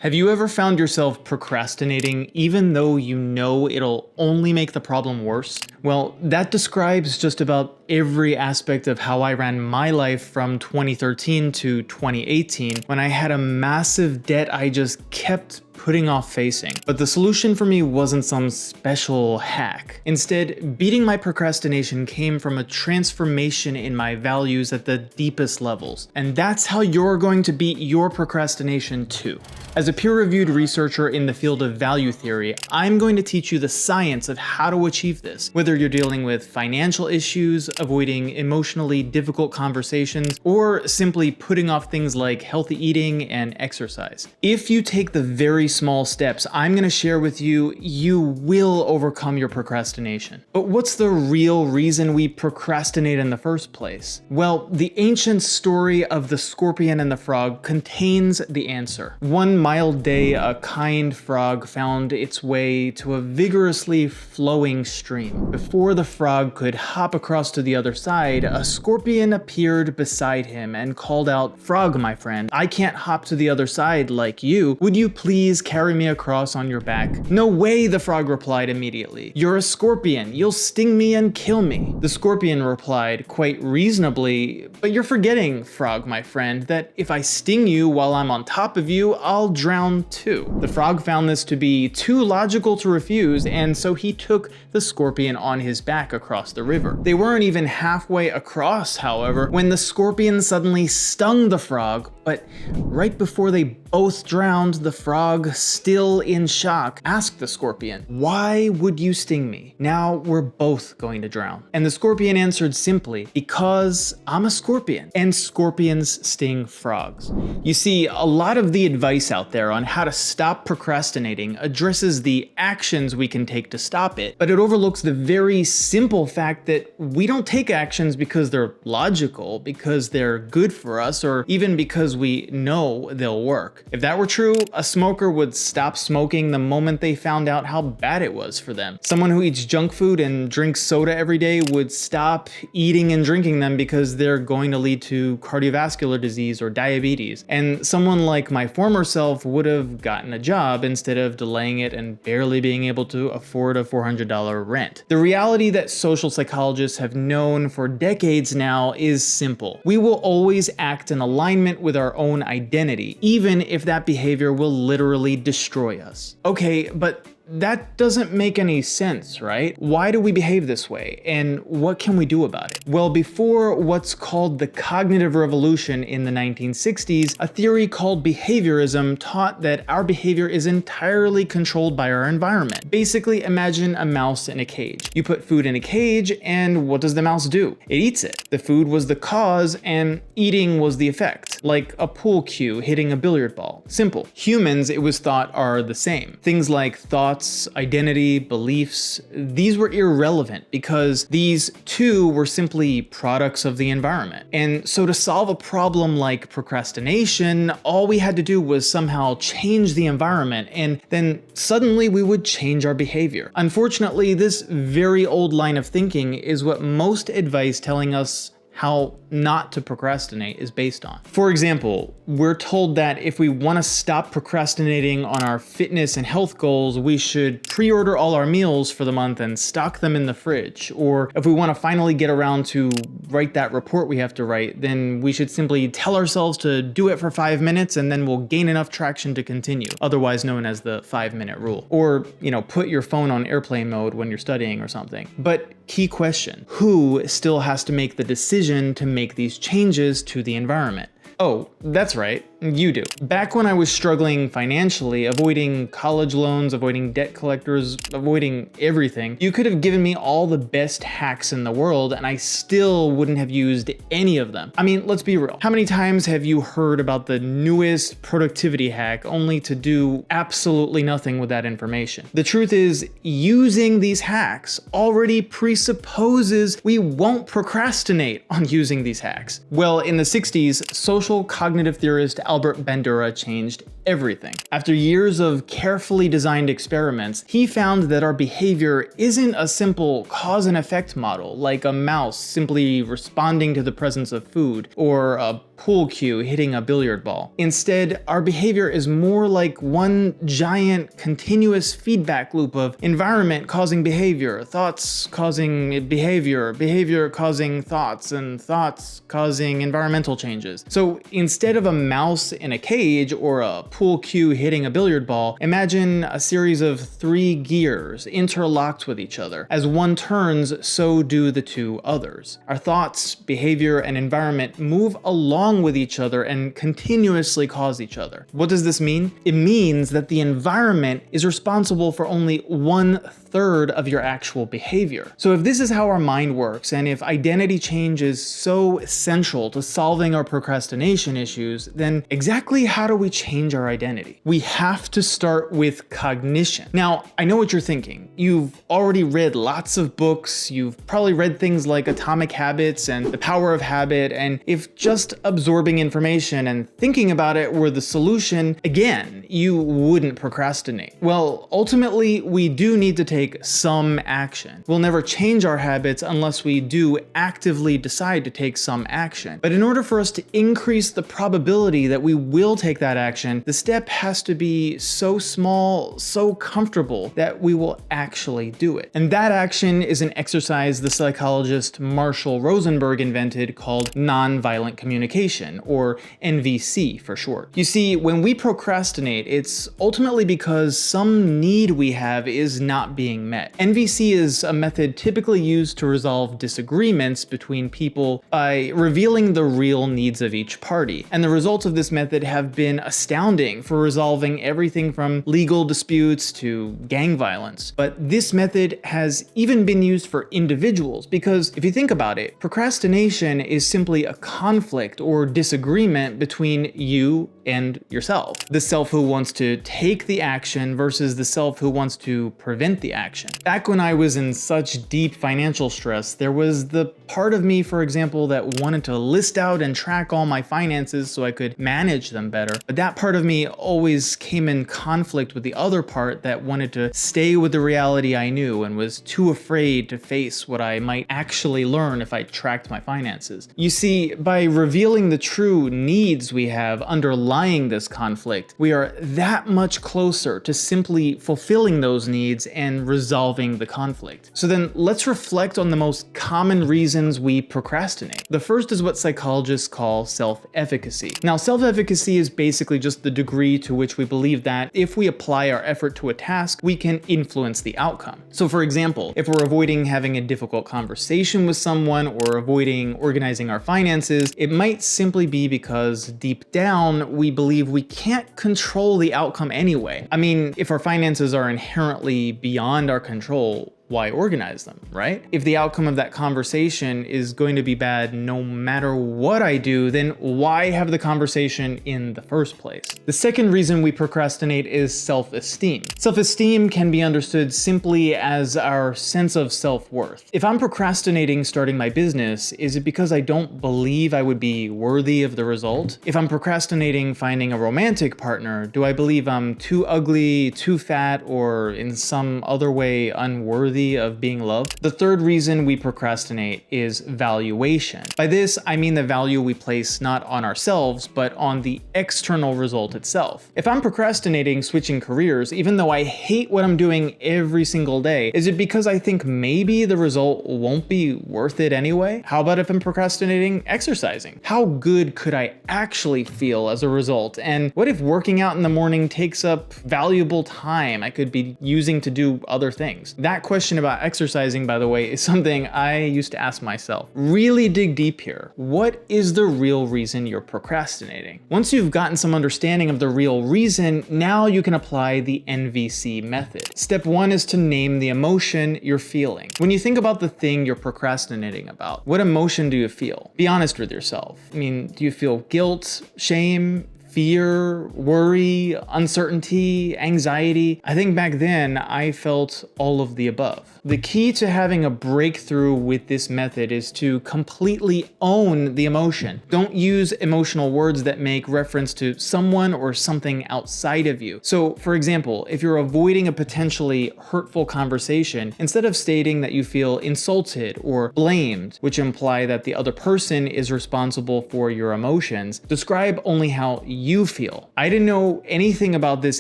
Have you ever found yourself procrastinating even though you know it'll only make the problem worse? Well, that describes just about every aspect of how I ran my life from 2013 to 2018 when I had a massive debt I just kept putting off facing. But the solution for me wasn't some special hack. Instead, beating my procrastination came from a transformation in my values at the deepest levels. And that's how you're going to beat your procrastination too. As a peer-reviewed researcher in the field of value theory, I'm going to teach you the science of how to achieve this, whether you're dealing with financial issues, avoiding emotionally difficult conversations, or simply putting off things like healthy eating and exercise. If you take the very small steps I'm going to share with you, you will overcome your procrastination. But what's the real reason we procrastinate in the first place? Well, the ancient story of the scorpion and the frog contains the answer. One mild day, a kind frog found its way to a vigorously flowing stream. Before the frog could hop across to the other side, a scorpion appeared beside him and called out, "Frog, my friend, I can't hop to the other side like you. Would you please carry me across on your back?" "No way," the frog replied immediately. "You're a scorpion. You'll sting me and kill me." The scorpion replied quite reasonably, "But you're forgetting, frog, my friend, that if I sting you while I'm on top of you, I'll drown too." The frog found this to be too logical to refuse, and so he took the scorpion on his back across the river. They weren't even halfway across, however, when the scorpion suddenly stung the frog, but right before they both drowned, the frog, still in shock, asked the scorpion, "Why would you sting me? Now we're both going to drown." And the scorpion answered simply, "Because I'm a scorpion, and scorpions sting frogs." You see, a lot of the advice out there on how to stop procrastinating addresses the actions we can take to stop it, but it overlooks the very simple fact that we don't take actions because they're logical, because they're good for us, or even because we know they'll work. If that were true, a smoker would stop smoking the moment they found out how bad it was for them. Someone who eats junk food and drinks soda every day would stop eating and drinking them because they're going to lead to cardiovascular disease or diabetes. And someone like my former self would have gotten a job instead of delaying it and barely being able to afford a $400 rent. The reality that social psychologists have known for decades now is simple. We will always act in alignment with our own identity, even if that behavior will literally destroy us. Okay, but that doesn't make any sense, right? Why do we behave this way? And what can we do about it? Well, before what's called the cognitive revolution in the 1960s, a theory called behaviorism taught that our behavior is entirely controlled by our environment. Basically, imagine a mouse in a cage. You put food in a cage, and what does the mouse do? It eats it. The food was the cause, and eating was the effect. Like a pool cue hitting a billiard ball. Simple. Humans, it was thought, are the same. Things like thoughts, identity, beliefs, these were irrelevant because these too were simply products of the environment. And so to solve a problem like procrastination, all we had to do was somehow change the environment, and then suddenly we would change our behavior. Unfortunately, this very old line of thinking is what most advice telling us how not to procrastinate is based on. For example, we're told that if we want to stop procrastinating on our fitness and health goals, we should pre-order all our meals for the month and stock them in the fridge. Or if we want to finally get around to write that report we have to write, then we should simply tell ourselves to do it for 5 minutes and then we'll gain enough traction to continue, otherwise known as the 5-minute rule. Or, put your phone on airplane mode when you're studying or something. But key question, who still has to make the decision to make these changes to the environment? Oh, that's right, you do. Back when I was struggling financially, avoiding college loans, avoiding debt collectors, avoiding everything, you could have given me all the best hacks in the world and I still wouldn't have used any of them. I mean, let's be real. How many times have you heard about the newest productivity hack only to do absolutely nothing with that information? The truth is, using these hacks already presupposes we won't procrastinate on using these hacks. Well, in the 60s, social cognitive theorist Albert Bandura changed everything. After years of carefully designed experiments, he found that our behavior isn't a simple cause and effect model, like a mouse simply responding to the presence of food, or a pool cue hitting a billiard ball. Instead, our behavior is more like one giant continuous feedback loop of environment causing behavior, thoughts causing behavior, behavior causing thoughts, and thoughts causing environmental changes. So instead of a mouse in a cage or a pool cue hitting a billiard ball, imagine a series of 3 gears interlocked with each other. As one turns, so do the 2 others. Our thoughts, behavior, and environment move along with each other and continuously cause each other. What does this mean? It means that the environment is responsible for only 1/3 of your actual behavior. So if this is how our mind works, and if identity change is so essential to solving our procrastination issues, then exactly how do we change our identity? We have to start with cognition. Now, I know what you're thinking. You've already read lots of books, you've probably read things like Atomic Habits and The Power of Habit, and if just absorbing information and thinking about it were the solution, again, you wouldn't procrastinate. Well, ultimately, we do need to take some action. We'll never change our habits unless we do actively decide to take some action. But in order for us to increase the probability that we will take that action, the step has to be so small, so comfortable that we will actually do it. And that action is an exercise the psychologist Marshall Rosenberg invented called nonviolent communication, or NVC for short. You see, when we procrastinate, it's ultimately because some need we have is not being met. NVC is a method typically used to resolve disagreements between people by revealing the real needs of each party. And the results of this method have been astounding for resolving everything from legal disputes to gang violence. But this method has even been used for individuals because if you think about it, procrastination is simply a conflict or disagreement between you and yourself. The self who wants to take the action versus the self who wants to prevent the action. Back when I was in such deep financial stress, there was the part of me, for example, that wanted to list out and track all my finances so I could manage them better. But that part of me always came in conflict with the other part that wanted to stay with the reality I knew and was too afraid to face what I might actually learn if I tracked my finances. You see, by revealing the true needs we have underlying this conflict, we are that much closer to simply fulfilling those needs and resolving the conflict. So then let's reflect on the most common reasons we procrastinate. The first is what psychologists call self-efficacy. Now, self-efficacy is basically just the degree to which we believe that if we apply our effort to a task, we can influence the outcome. So for example, if we're avoiding having a difficult conversation with someone or avoiding organizing our finances, it might simply be because deep down, we believe we can't control the outcome anyway. I mean, if our finances are inherently beyond our control, why organize them, right? If the outcome of that conversation is going to be bad no matter what I do, then why have the conversation in the first place? The second reason we procrastinate is self-esteem. Self-esteem can be understood simply as our sense of self-worth. If I'm procrastinating starting my business, is it because I don't believe I would be worthy of the result? If I'm procrastinating finding a romantic partner, do I believe I'm too ugly, too fat, or in some other way unworthy of being loved? The third reason we procrastinate is valuation. By this, I mean the value we place not on ourselves, but on the external result itself. If I'm procrastinating switching careers, even though I hate what I'm doing every single day, is it because I think maybe the result won't be worth it anyway? How about if I'm procrastinating exercising? How good could I actually feel as a result? And what if working out in the morning takes up valuable time I could be using to do other things? That question about exercising, by the way, is something I used to ask myself. Really dig deep here. What is the real reason you're procrastinating? Once you've gotten some understanding of the real reason, now you can apply the NVC method. Step 1 is to name the emotion you're feeling. When you think about the thing you're procrastinating about, what emotion do you feel? Be honest with yourself. I mean, do you feel guilt, shame, fear, worry, uncertainty, anxiety. I think back then I felt all of the above. The key to having a breakthrough with this method is to completely own the emotion. Don't use emotional words that make reference to someone or something outside of you. So, for example, if you're avoiding a potentially hurtful conversation, instead of stating that you feel insulted or blamed, which imply that the other person is responsible for your emotions, describe only how you feel. I didn't know anything about this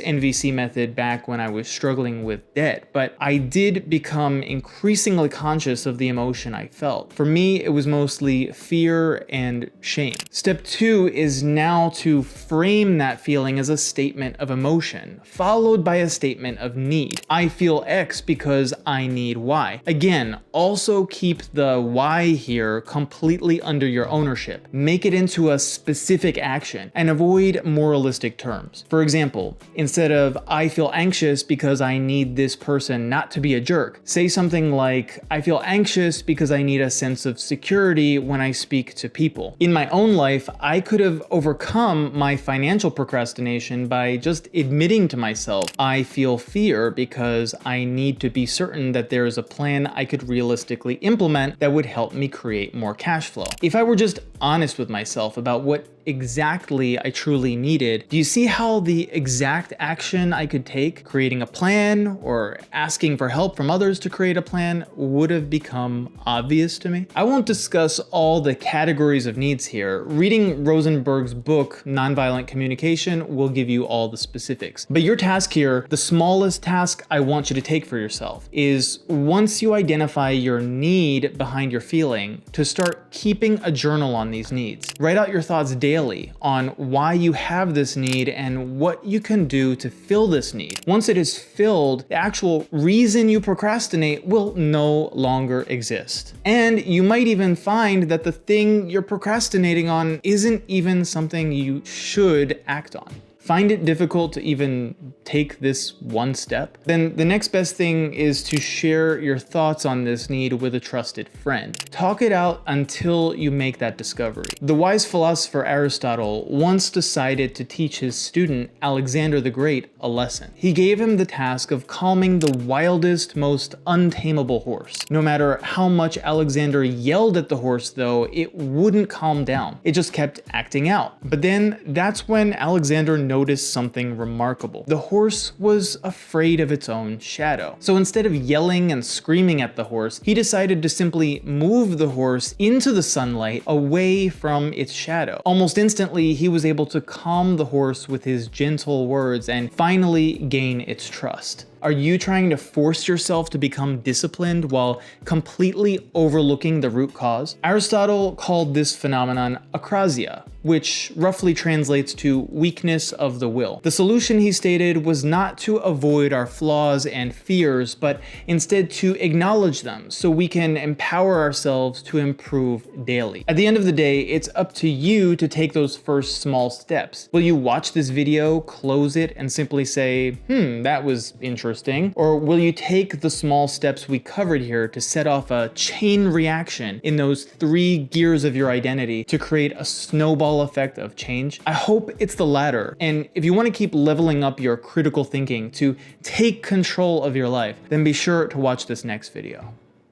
NVC method back when I was struggling with debt, but I did become increasingly conscious of the emotion I felt. For me, it was mostly fear and shame. Step 2 is now to frame that feeling as a statement of emotion, followed by a statement of need. I feel X because I need Y. Again, also keep the why here completely under your ownership. Make it into a specific action and avoid moralistic terms. For example, instead of I feel anxious because I need this person not to be a jerk, say something like I feel anxious because I need a sense of security when I speak to people. In my own life, I could have overcome my financial procrastination by just admitting to myself I feel fear because I need to be certain that there is a plan I could realistically implement that would help me create more cash flow. If I were just honest with myself about what exactly I truly needed, do you see how the exact action I could take, creating a plan or asking for help from others to create a plan, would have become obvious to me? I won't discuss all the categories of needs here. Reading Rosenberg's book, Nonviolent Communication, will give you all the specifics. But your task here, the smallest task I want you to take for yourself, is once you identify your need behind your feeling, to start keeping a journal on these needs. Write out your thoughts daily on why you have this need and what you can do to fill this need. Once it is filled, the actual reason you procrastinate will no longer exist. And you might even find that the thing you're procrastinating on isn't even something you should act on. Find it difficult to even take this one step? Then the next best thing is to share your thoughts on this need with a trusted friend. Talk it out until you make that discovery. The wise philosopher Aristotle once decided to teach his student Alexander the Great a lesson. He gave him the task of calming the wildest, most untamable horse. No matter how much Alexander yelled at the horse though, it wouldn't calm down. It just kept acting out. But then that's when Alexander noticed something remarkable. The horse was afraid of its own shadow. So instead of yelling and screaming at the horse, he decided to simply move the horse into the sunlight away from its shadow. Almost instantly, he was able to calm the horse with his gentle words and finally gain its trust. Are you trying to force yourself to become disciplined while completely overlooking the root cause? Aristotle called this phenomenon akrasia, which roughly translates to weakness of the will. The solution, he stated, was not to avoid our flaws and fears, but instead to acknowledge them so we can empower ourselves to improve daily. At the end of the day, it's up to you to take those first small steps. Will you watch this video, close it, and simply say, that was interesting? Or will you take the small steps we covered here to set off a chain reaction in those 3 gears of your identity to create a snowball effect of change? I hope it's the latter. And if you want to keep leveling up your critical thinking to take control of your life, then be sure to watch this next video.